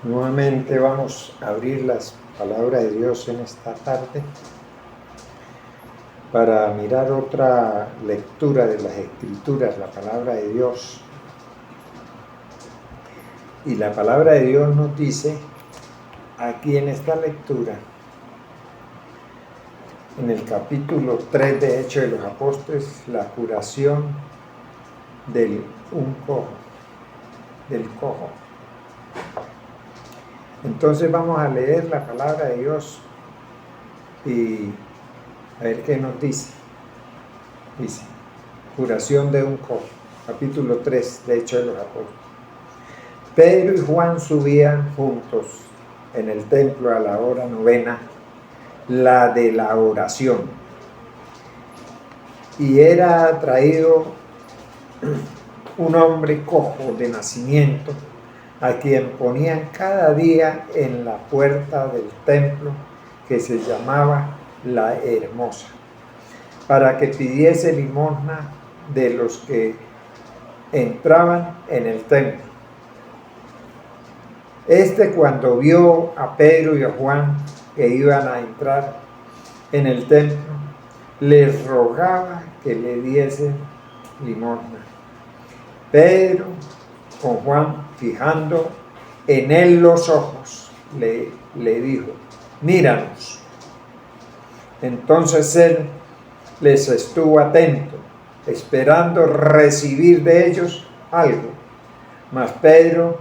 Nuevamente vamos a abrir las palabras de Dios en esta tarde para mirar otra lectura de las Escrituras, la palabra de Dios. Y la palabra de Dios nos dice aquí en esta lectura, en el capítulo 3 de Hechos de los Apóstoles, la curación del cojo. Entonces vamos a leer la palabra de Dios y a ver qué nos dice. Dice, curación de un cojo, capítulo 3 de Hechos de los Apóstoles. Pedro y Juan subían juntos en el templo a la hora novena, la de la oración. Y era traído un hombre cojo de nacimiento, a quien ponían cada día en la puerta del templo, que se llamaba La Hermosa, para que pidiese limosna de los que entraban en el templo. Cuando vio a Pedro y a Juan que iban a entrar en el templo, les rogaba que le diesen limosna. Pedro, con Juan, fijando en él los ojos, le dijo, míranos. Entonces él les estuvo atento, esperando recibir de ellos algo. Mas Pedro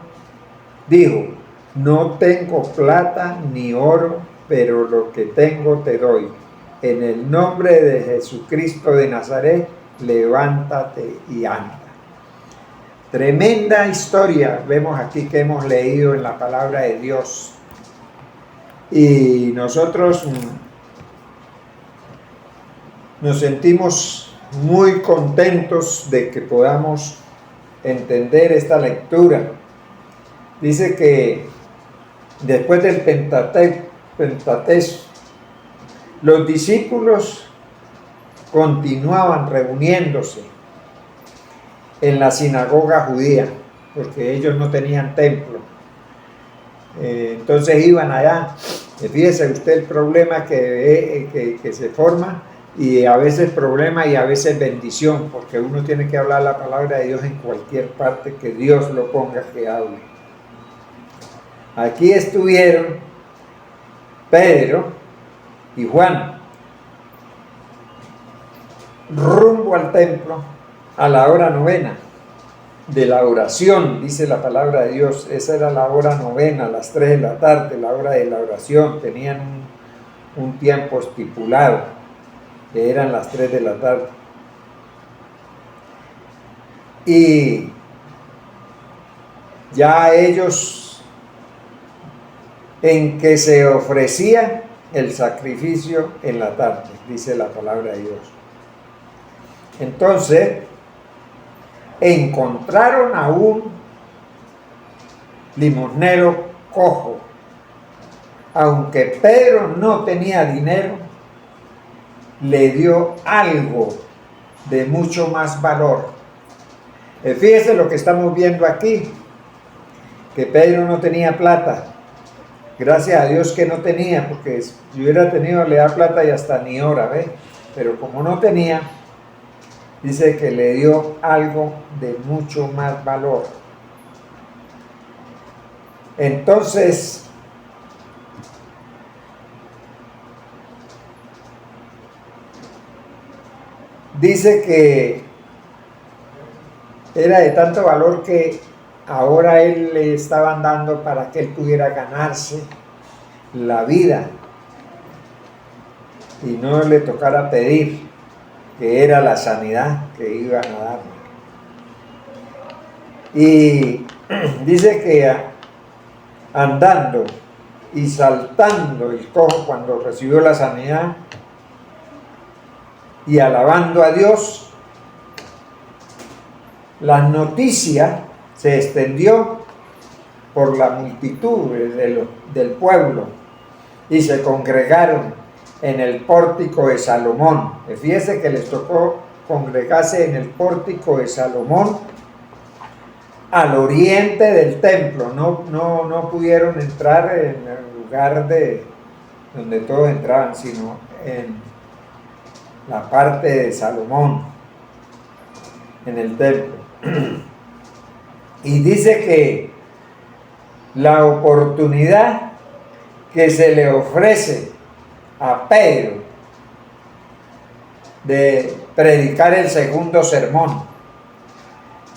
dijo, no tengo plata ni oro, pero lo que tengo te doy. En el nombre de Jesucristo de Nazaret, levántate y anda. Tremenda historia vemos aquí que hemos leído en la palabra de Dios. Y nosotros nos sentimos muy contentos de que podamos entender esta lectura. Dice que después del Pentateuco, los discípulos continuaban reuniéndose en la sinagoga judía, porque ellos no tenían templo. Entonces iban allá. Fíjese usted el problema que se forma, y a veces problema y a veces bendición, porque uno tiene que hablar la palabra de Dios en cualquier parte que Dios lo ponga que hable. Aquí estuvieron Pedro y Juan rumbo al templo a la hora novena de la oración, dice la palabra de Dios. Esa era la hora novena, a las 3 de la tarde, la hora de la oración. Tenían un tiempo estipulado, que eran las 3 de la tarde. Y ya ellos, en que se ofrecía el sacrificio en la tarde, dice la palabra de Dios. Entonces, encontraron a un limosnero cojo. Aunque Pedro no tenía dinero, le dio algo de mucho más valor. Fíjese lo que estamos viendo aquí, que Pedro no tenía plata. Gracias a Dios que no tenía, porque si hubiera tenido le da plata y hasta ni hora, ¿ve? Pero como no tenía, dice que le dio algo de mucho más valor. Entonces, dice que era de tanto valor que ahora él le estaban dando para que él pudiera ganarse la vida y no le tocara pedir, que era la sanidad que iban a dar. Y dice que andando y saltando el cojo cuando recibió la sanidad y alabando a Dios, la noticia se extendió por la multitud del pueblo y se congregaron en el pórtico de Salomón. Fíjese que les tocó congregarse en el pórtico de Salomón al oriente del templo, no pudieron entrar en el lugar donde todos entraban, sino en la parte de Salomón, en el templo. Y dice que la oportunidad que se le ofrece a Pedro de predicar el segundo sermón.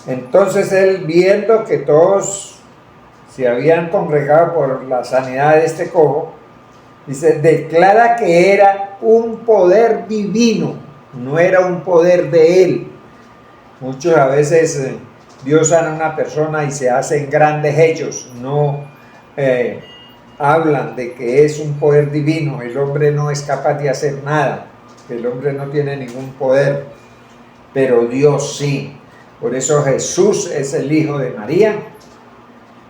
Entonces él, viendo que todos se habían congregado por la sanidad de este cojo, dice, declara que era un poder divino, no era un poder de él. Muchos a veces Dios sana a una persona y se hacen grandes hechos, no hablan de que es un poder divino. El hombre no es capaz de hacer nada, el hombre no tiene ningún poder, pero Dios sí. Por eso Jesús es el Hijo de María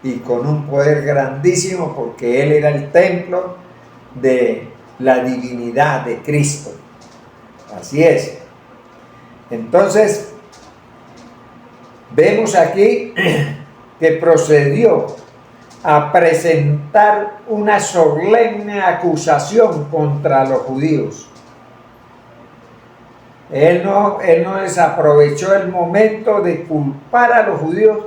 y con un poder grandísimo, porque Él era el templo de la divinidad de Cristo. Así es. Entonces, vemos aquí que procedió a presentar una solemne acusación contra los judíos. Él no desaprovechó el momento de culpar a los judíos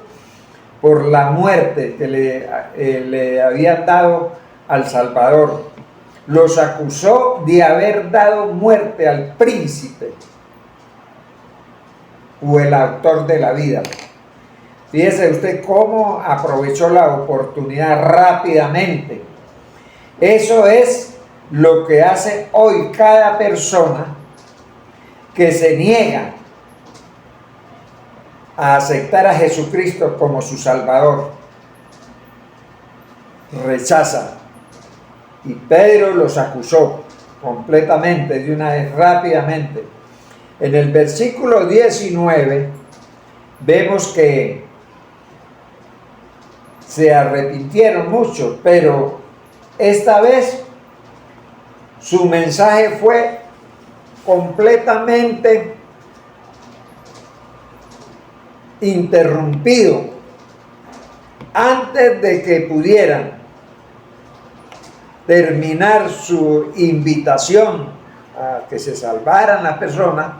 por la muerte que le habían dado al Salvador. Los acusó de haber dado muerte al príncipe o el autor de la vida. Fíjese usted cómo aprovechó la oportunidad rápidamente. Eso es lo que hace hoy cada persona que se niega a aceptar a Jesucristo como su Salvador. Rechaza. Y Pedro los acusó completamente, de una vez, rápidamente. En el versículo 19 vemos que se arrepintieron mucho, pero esta vez su mensaje fue completamente interrumpido antes de que pudieran terminar su invitación a que se salvaran las personas.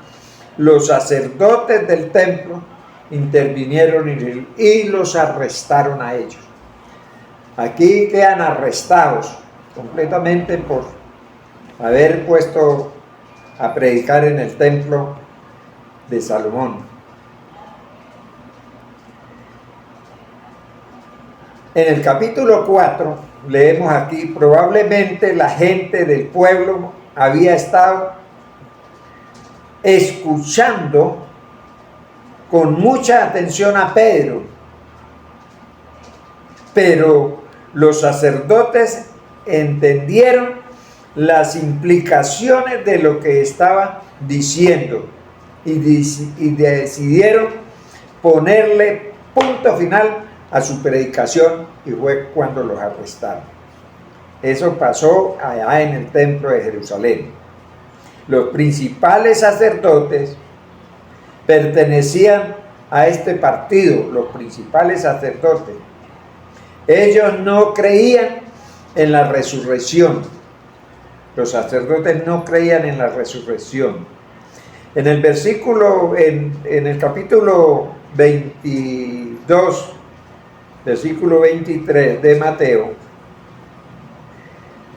Los sacerdotes del templo intervinieron y los arrestaron a ellos. Aquí quedan arrestados completamente por haber puesto a predicar en el templo de Salomón. En el capítulo 4 leemos aquí, probablemente la gente del pueblo había estado escuchando con mucha atención a Pedro, pero los sacerdotes entendieron las implicaciones de lo que estaba diciendo y decidieron ponerle punto final a su predicación, y fue cuando los arrestaron. Eso pasó allá en el templo de Jerusalén. Los principales sacerdotes pertenecían a este partido, los principales sacerdotes. Ellos no creían en la resurrección. Los sacerdotes no creían en la resurrección. En el versículo, en el capítulo 22, versículo 23 de Mateo,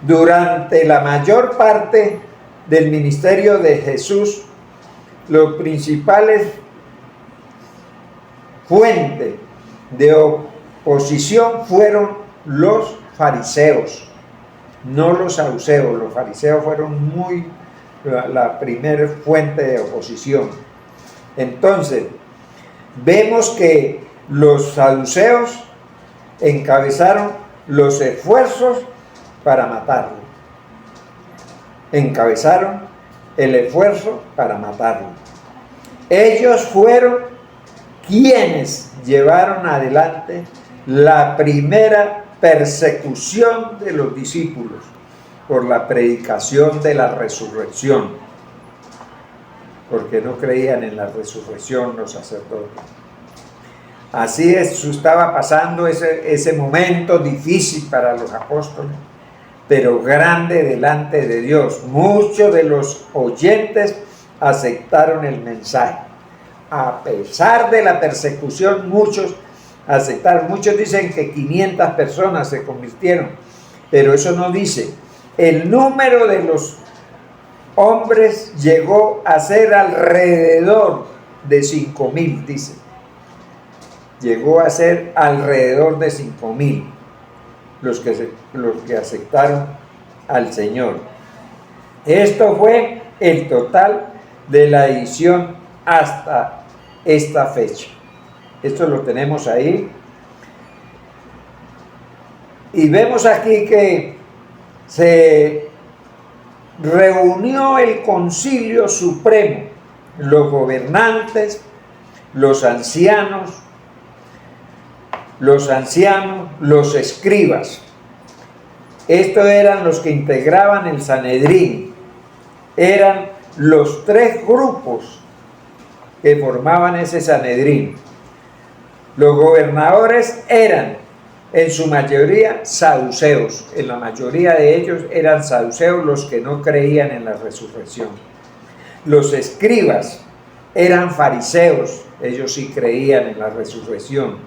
durante la mayor parte del ministerio de Jesús, los principales fuentes de oposición fueron los fariseos, no los saduceos. Los fariseos fueron la primera fuente de oposición. Entonces, vemos que los saduceos encabezaron los esfuerzos para matarlo. Encabezaron el esfuerzo para matarlo. Ellos fueron quienes llevaron adelante la primera persecución de los discípulos por la predicación de la resurrección, porque no creían en la resurrección los sacerdotes. Así estaba pasando ese momento difícil para los apóstoles, pero grande delante de Dios. Muchos de los oyentes aceptaron el mensaje. A pesar de la persecución, muchos aceptaron. Muchos dicen que 500 personas se convirtieron, pero eso no dice. El número de los hombres llegó a ser alrededor de 5,000, dice. Llegó a ser alrededor de 5,000 los que aceptaron al Señor. Esto fue el total de la edición hasta esta fecha. Esto lo tenemos ahí. Y vemos aquí que se reunió el Concilio Supremo, los gobernantes, los ancianos, los escribas. Estos eran los que integraban el Sanedrín. Eran los 3 grupos que formaban ese Sanedrín. Los gobernadores eran en su mayoría saduceos. En la mayoría de ellos eran saduceos, los que no creían en la resurrección. Los escribas eran fariseos, ellos sí creían en la resurrección.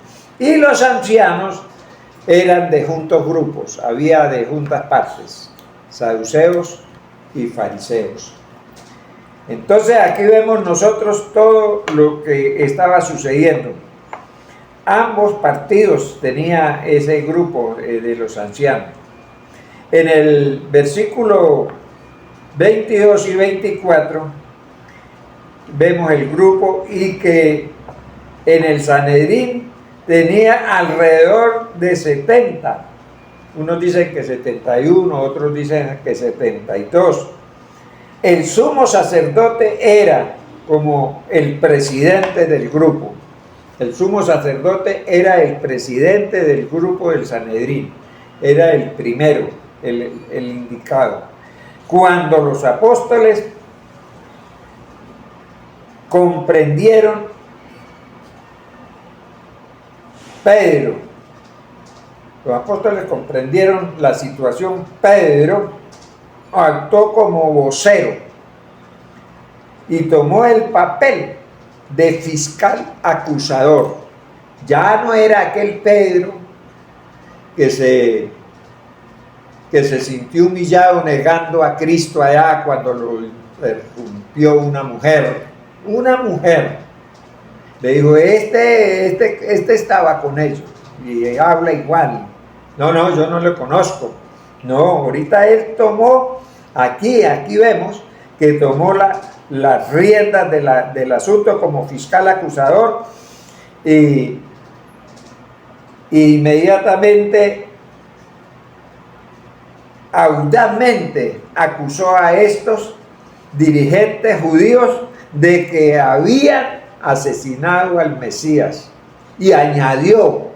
Y los ancianos eran de juntos grupos, había de juntas partes, saduceos y fariseos. Entonces aquí vemos nosotros todo lo que estaba sucediendo. Ambos partidos tenía ese grupo de los ancianos. En el versículo 22 y 24 vemos el grupo, y que en el Sanedrín tenía alrededor de 70. Unos dicen que 71, otros dicen que 72. El sumo sacerdote era como el presidente del grupo. El sumo sacerdote era el presidente del grupo del Sanedrín. Era el primero, el indicado. Cuando los apóstoles comprendieron, los apóstoles comprendieron la situación, Pedro actuó como vocero y tomó el papel de fiscal acusador. Ya no era aquel Pedro que se sintió humillado negando a Cristo allá cuando lo interrumpió una mujer. Una mujer le dijo, este estaba con ellos y habla igual. No, yo no lo conozco. No, ahorita él tomó, aquí vemos que tomó las riendas del asunto como fiscal acusador, y inmediatamente, audazmente acusó a estos dirigentes judíos de que habían asesinado al Mesías, y añadió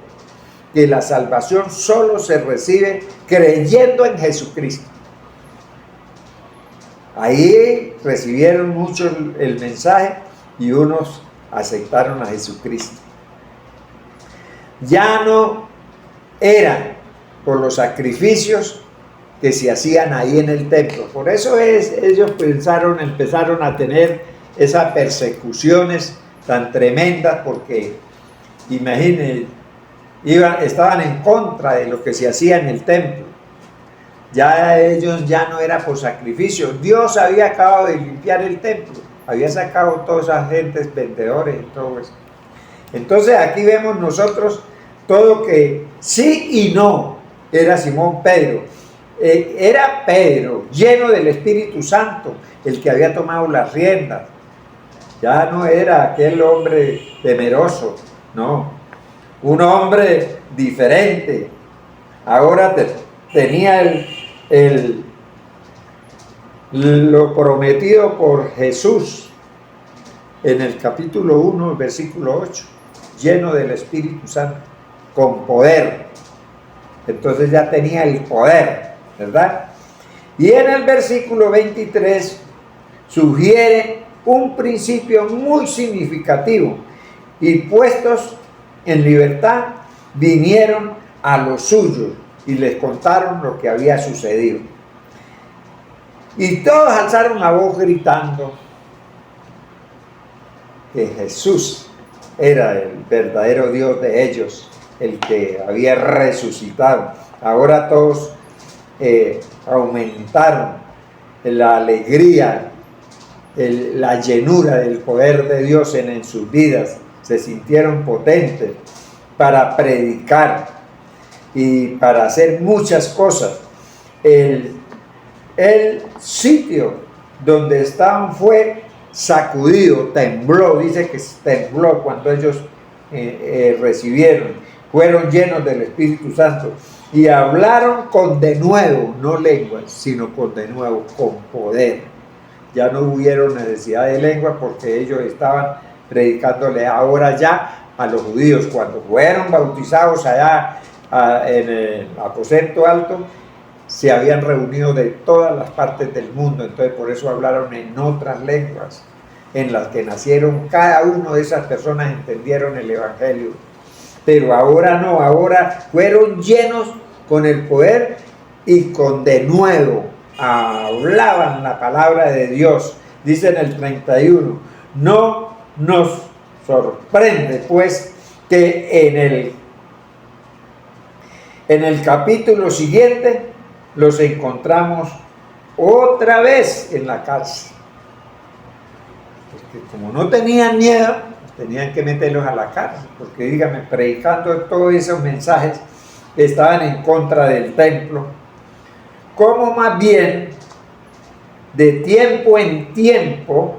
que la salvación solo se recibe creyendo en Jesucristo. Ahí recibieron muchos el mensaje y unos aceptaron a Jesucristo. Ya no eran por los sacrificios que se hacían ahí en el templo. Por eso ellos empezaron a tener esas persecuciones tan tremendas, porque imagínense, estaban en contra de lo que se hacía en el templo. Ya ellos ya no era por sacrificio. Dios había acabado de limpiar el templo, había sacado todas esas gentes vendedores y todo eso. Entonces aquí vemos nosotros todo que sí y no era Simón Pedro. Era Pedro, lleno del Espíritu Santo, el que había tomado las riendas. Ya no era aquel hombre temeroso, no. Un hombre diferente. Ahora tenía lo prometido por Jesús en el capítulo 1, versículo 8, lleno del Espíritu Santo, con poder. Entonces ya tenía el poder, ¿verdad? Y en el versículo 23 sugiere un principio muy significativo: y puestos en libertad, vinieron a los suyos y les contaron lo que había sucedido. Y todos alzaron la voz gritando que Jesús era el verdadero Dios de ellos, el que había resucitado. Ahora todos aumentaron la alegría, la llenura del poder de Dios en sus vidas. Se sintieron potentes para predicar y para hacer muchas cosas. El sitio donde estaban fue sacudido, tembló, dice que tembló cuando ellos recibieron, fueron llenos del Espíritu Santo y hablaron con denuedo, no lenguas, sino con denuedo, con poder. Ya no hubieron necesidad de lengua porque ellos estaban predicándole ahora ya a los judíos. Cuando fueron bautizados allá en el aposento alto, se habían reunido de todas las partes del mundo, entonces por eso hablaron en otras lenguas, en las que nacieron. Cada uno de esas personas entendieron el Evangelio. Pero ahora no, ahora fueron llenos con el poder y con denuedo hablaban la palabra de Dios. Dice en el 31, no nos sorprende pues que en el capítulo siguiente los encontramos otra vez en la cárcel. Porque como no tenían miedo, tenían que meterlos a la cárcel, porque dígame, predicando todos esos mensajes estaban en contra del templo. Como más bien, de tiempo en tiempo,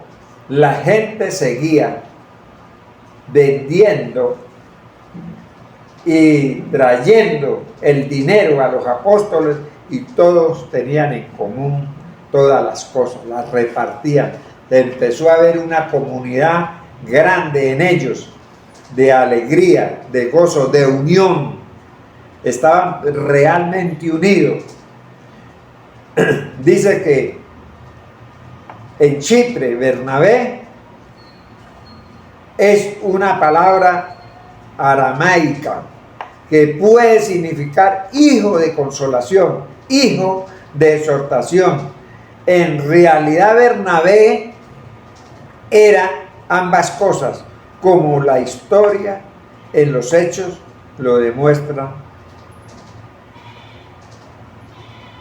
la gente seguía vendiendo y trayendo el dinero a los apóstoles, y todos tenían en común todas las cosas, las repartían. Empezó a haber una comunidad grande en ellos, de alegría, de gozo, de unión. Estaban realmente unidos. Dice que en Chipre, Bernabé es una palabra aramaica que puede significar hijo de consolación, hijo de exhortación. En realidad Bernabé era ambas cosas, como la historia en los hechos lo demuestra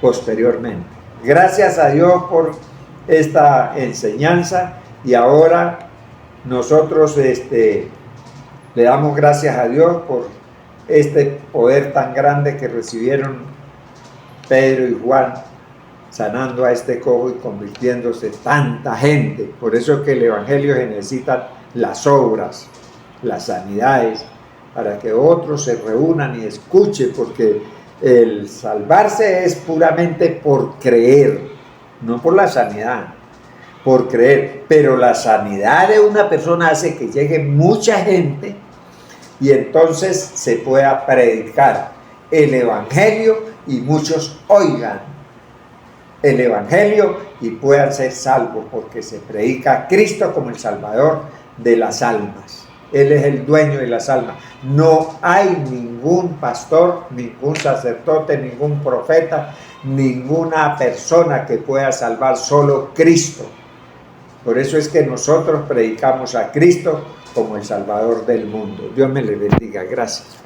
posteriormente. Gracias a Dios por esta enseñanza, y ahora nosotros le damos gracias a Dios por este poder tan grande que recibieron Pedro y Juan, sanando a este cojo y convirtiéndose tanta gente. Por eso es que el Evangelio se necesita las obras, las sanidades, para que otros se reúnan y escuchen, porque el salvarse es puramente por creer, no por la sanidad, por creer. Pero la sanidad de una persona hace que llegue mucha gente y entonces se pueda predicar el Evangelio y muchos oigan el Evangelio y puedan ser salvos, porque se predica a Cristo como el Salvador de las almas. Él es el dueño de las almas. No hay ningún pastor, ningún sacerdote, ningún profeta, ninguna persona que pueda salvar, solo Cristo. Por eso es que nosotros predicamos a Cristo como el Salvador del mundo. Dios me le bendiga. Gracias.